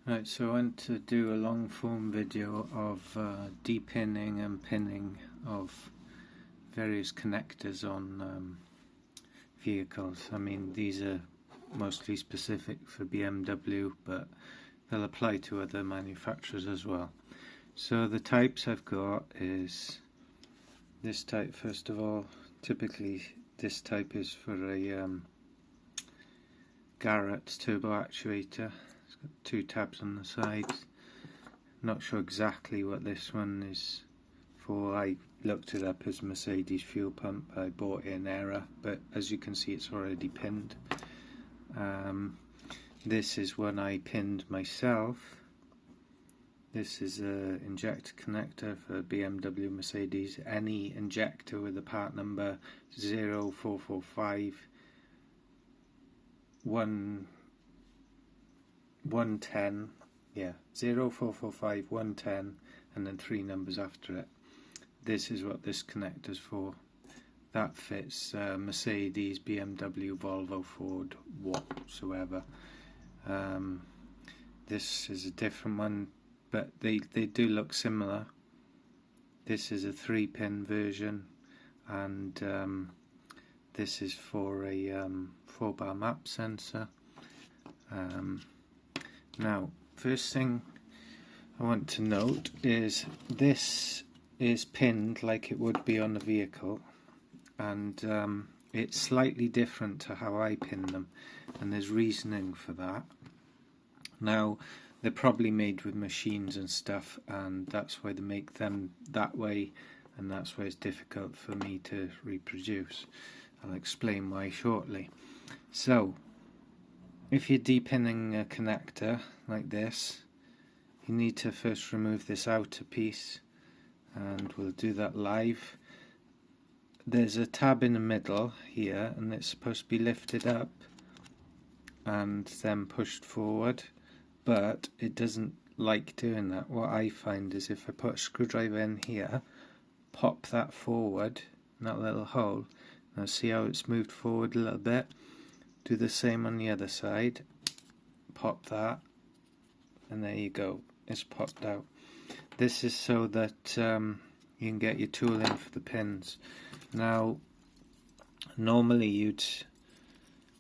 Right, so I want to do a long form video of depinning and pinning of various connectors on vehicles. I mean, these are mostly specific for BMW, but they'll apply to other manufacturers as well. So the types I've got is this type first of all. Typically this type is for a Garrett's turbo actuator. It's got two tabs on the sides. Not sure exactly what this one is for. I looked it up as Mercedes fuel pump. I bought it in error, but as you can see it's already pinned. This is one I pinned myself. This is an injector connector for BMW, Mercedes. Any injector with a part number 0445 110, yeah, 0445 110, and then three numbers after it. This is what this connector's for. That fits Mercedes, BMW, Volvo, Ford, whatsoever. This is a different one, but they do look similar. This is a 3-pin version, and this is for a 4-bar map sensor. Now, first thing I want to note is this is pinned like it would be on a vehicle, and it's slightly different to how I pin them, and there's reasoning for that. Now, they're probably made with machines and stuff, and that's why they make them that way, and that's why it's difficult for me to reproduce. I'll explain why shortly. So, if you're depinning a connector like this, you need to first remove this outer piece, and we'll do that live. There's a tab in the middle here, and it's supposed to be lifted up and then pushed forward, but it doesn't like doing that. What I find is if I put a screwdriver in here, pop that forward in that little hole, now see how it's moved forward a little bit. Do the same on the other side, pop that, and there you go, it's popped out. This is so that you can get your tool in for the pins. Now, normally you'd,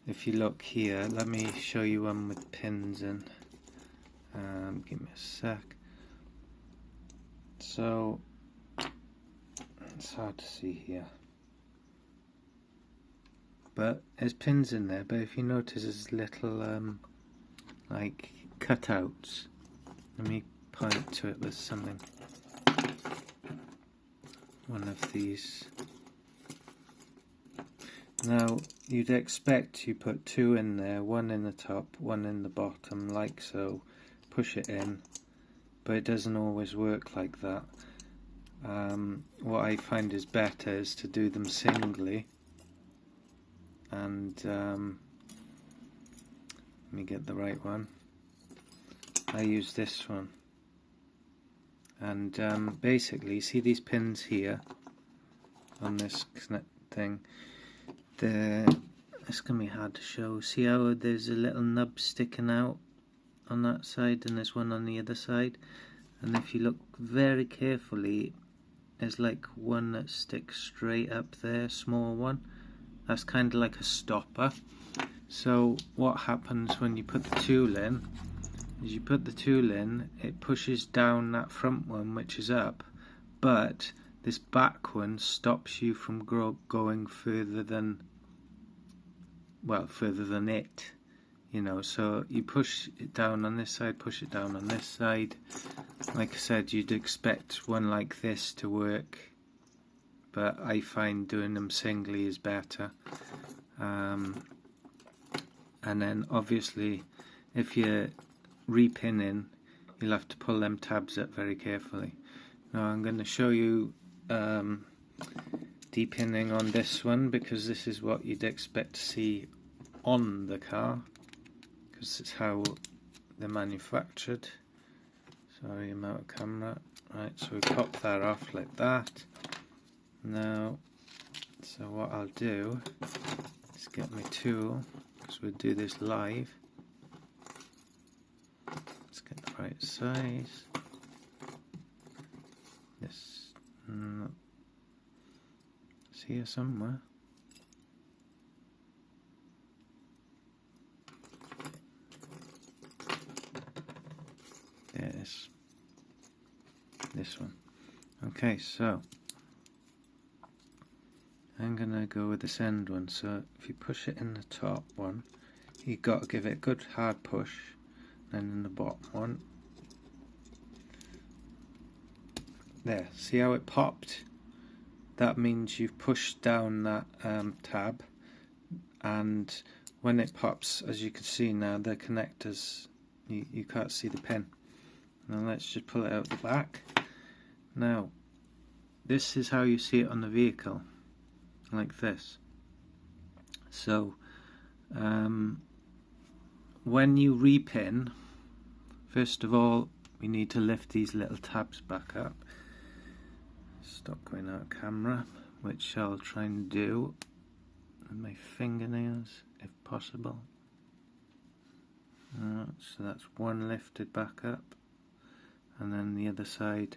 if you look here, let me show you one with pins in. Give me a sec. So, it's hard to see here, but there's pins in there, but if you notice there's little like cutouts. Let me point to it with something, one of these. Now you'd expect you put two in there, one in the top, one in the bottom, like so, push it in, but it doesn't always work like that. What I find is better is to do them singly, and let me get the right one. I use this one, and basically, see these pins here on this thing. It's going to be hard to show. See how there's a little nub sticking out on that side, and there's one on the other side, and if you look very carefully, there's like one that sticks straight up there, small one. That's kind of like a stopper. So what happens when you put the tool in is you put the tool in, it pushes down that front one which is up, but this back one stops you from going further than, well, further than it, you know. So you push it down on this side, push it down on this side. Like I said, you'd expect one like this to work, but I find doing them singly is better. And then obviously if you're repinning, you'll have to pull them tabs up very carefully. Now I'm going to show you depinning on this one, because this is what you'd expect to see on the car, because it's how they're manufactured. Sorry, I'm out of camera. Right, so we pop that off like that. Now, so what I'll do is get my tool, because we'll do this live. Let's get right size. This it's here somewhere. There it is. This one. Okay, so I'm gonna go with this end one. So if you push it in the top one, you've got to give it a good hard push, and in the bottom one, there. See how it popped? That means you've pushed down that tab, and when it pops, as you can see now, the connectors, you can't see the pin. Now let's just pull it out the back. Now this is how you see it on the vehicle, like this. So when you repin, first of all we need to lift these little tabs back up. Stop going out of camera, which I'll try and do with my fingernails if possible. So that's one lifted back up, and then the other side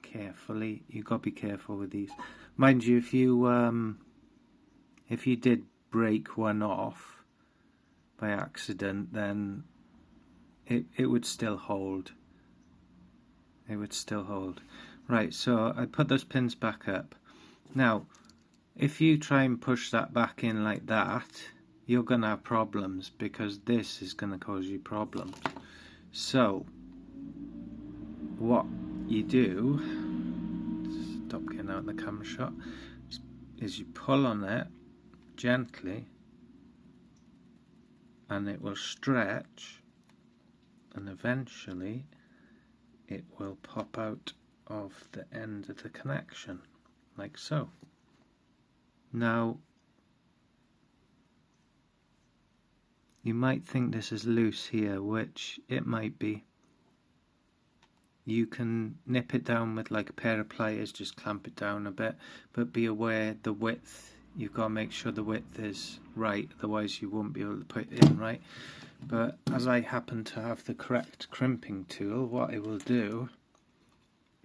carefully. You've got to be careful with these. Mind you, if you did break one off by accident, then it would still hold. It would still hold. Right, so I put those pins back up. Now, if you try and push that back in like that, you're going to have problems, because this is going to cause you problems. So what you do, stop getting out the camera shot, is you pull on it gently and it will stretch, and eventually it will pop out of the end of the connection, like so. Now you might think this is loose here, which it might be. You can nip it down with like a pair of pliers, just clamp it down a bit, but be aware the width, you've got to make sure the width is right, otherwise you won't be able to put it in right. But as I happen to have the correct crimping tool, what I will do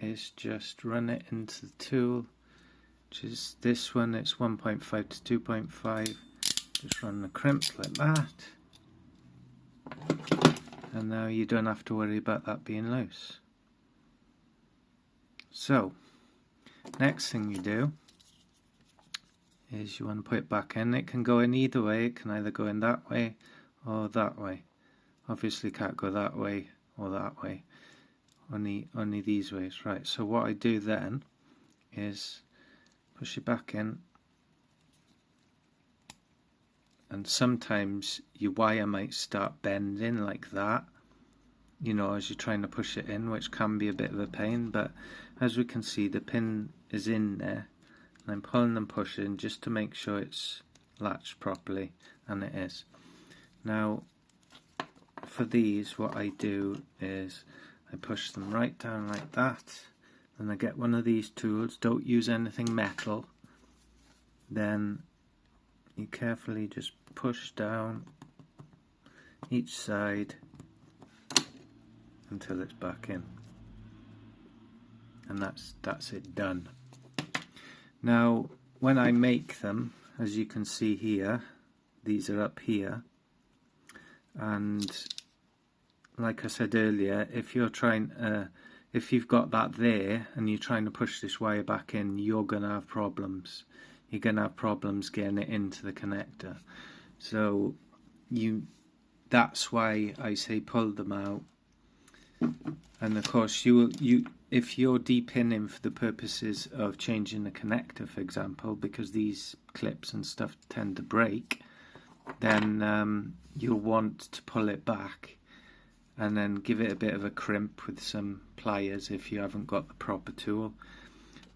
is just run it into the tool, which is this one. It's 1.5 to 2.5. Just run the crimp like that, and now you don't have to worry about that being loose. So next thing you do is you want to put it back in. It can go in either way. It can either go in that way or that way. Obviously can't go that way or that way, only these ways. Right, so what I do then is push it back in, and sometimes your wire might start bending like that, you know, as you're trying to push it in, which can be a bit of a pain. But as we can see, the pin is in there, and I'm pulling and pushing just to make sure it's latched properly, and it is. Now for these, what I do is I push them right down like that, and I get one of these tools. Don't use anything metal. Then you carefully just push down each side until it's back in, and that's it done. Now when I make them, as you can see here, these are up here, and like I said earlier, if you're trying if you've got that there and you're trying to push this wire back in, you're gonna have problems. You're gonna have problems getting it into the connector. So that's why I say pull them out. And of course if you're depinning for the purposes of changing the connector, for example, because these clips and stuff tend to break, then you'll want to pull it back and then give it a bit of a crimp with some pliers if you haven't got the proper tool,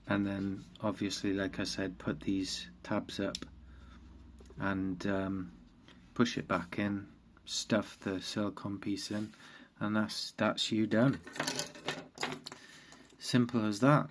and then obviously, like I said, put these tabs up and push it back in, stuff the silicone piece in, and that's you done. Simple as that.